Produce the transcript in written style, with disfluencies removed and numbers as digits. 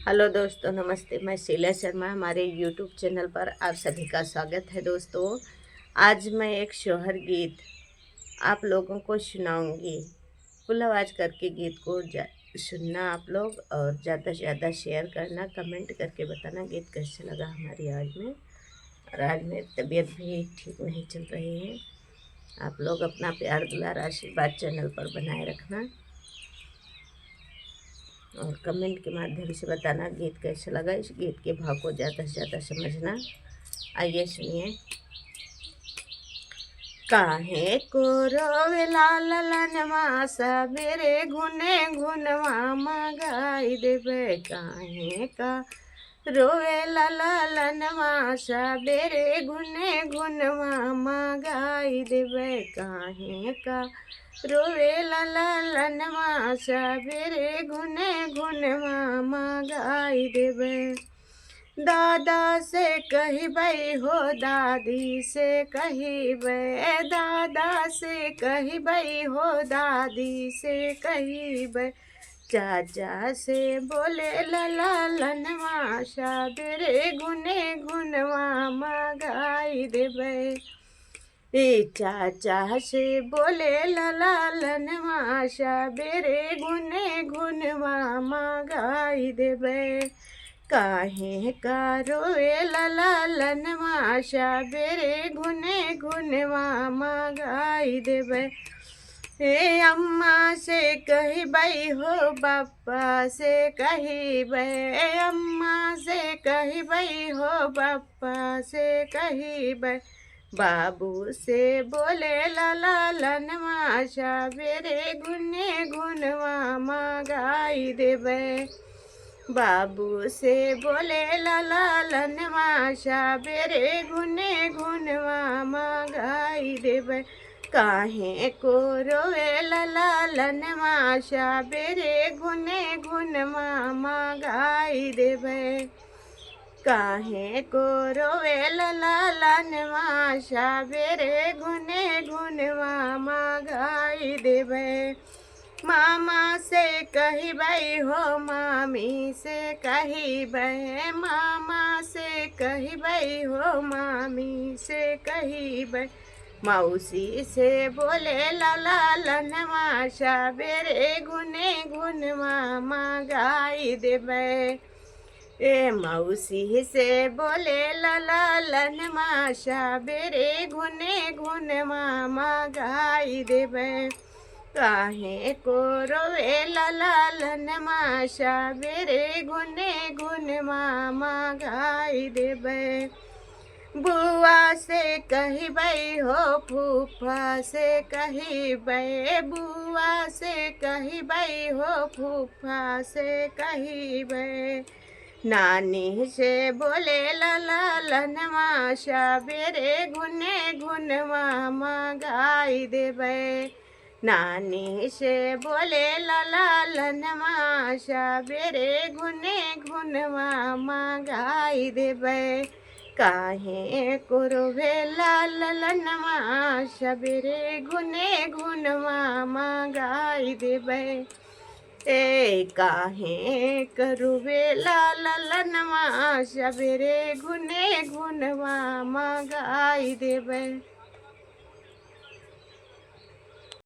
Hello दोस्तों, नमस्ते। मैं शीला शर्मा, हमारे यूट्यूब चैनल पर आप सभी का स्वागत है। दोस्तों, आज मैं एक शोहर गीत आप लोगों को सुनाऊंगी। फुल आवाज़ करके गीत को सुनना आप लोग, और ज़्यादा से ज़्यादा शेयर करना, कमेंट करके बताना गीत कैसे लगा हमारी आज में। और आज मेरी तबीयत भी ठीक नहीं चल रही है। आप लोग अपना प्यार दुलार आशीर्वाद चैनल पर बनाए रखना और कमेंट के माध्यम से बताना गीत कैसा लगा। इस गीत के भाव को ज़्यादा से ज़्यादा समझना। आइए सुनिए। काहे को रोवे लाल लनवा सबेरे घुने घुनवा मगाई देवे। काहे का रोवे लाला लनवा सबेरे घुने घुनवा मगाई देवे। काहे का रोवे लाला लनवा सबेरे घुने घुनवा मगाई देवे। दादा से कहिबै हो दादी से कहिबै। दादा से कहिबै हो दादी से कहिबै। चाचा से बोले लला लनवा सबेरे घुने घुनवा मगाई देबै। चाचा से बोले लला लनवा सबेरे घुने घुनवा मगाई देबै। काहे का रोए लला लनवा सबेरे घुने घुनवा मगाई देबै। अम्मा से कहिबै हो पापा से कहिबै। अम्मा से कहिबै हो पापा से कहिबै। बाबू से बोले लला लनवा सबेरे घुने घुनवा मगाई देबै। बाबू से बोले लला लनवा सबेरे घुने घुनवा मगाई देबै। काहे को रोवे लला लनवा सबेरे घुने घुनवा मगाई देबै। काहे को रोवे लला लनवा सबेरे घुने घुनवा मगाई देबै। मामा से कहिबै हो मामी से कहिबै। मामा से कहिबै हो मामी से कहिबै। मौसी से बोले लला लनवा सबेरे घुने घुनवा मगाई देबै। मौसी से बोले लला लनवा सबेरे घुने घुनवा मगाई देबै। काहे को रोवे लला लनवा सबेरे घुने घुनवा मगाई देबै। बुआ से कहिबै हो फूफा से कहिबै। बुआ से कहिबै हो फूफा से कहिबै। नानी से बोले लला लनवा सबेरे घुने घुनवा मगाई देबै। नानी से बोले लला लनवा सबेरे घुने घुनवा मगाई देबै। काहे को रोवे लाल लनवा सबेरे घुने घुनवा मगाई देबै। काहे करुवे लाल लनवा सबेरे घुने घुनवा मगाई देबै।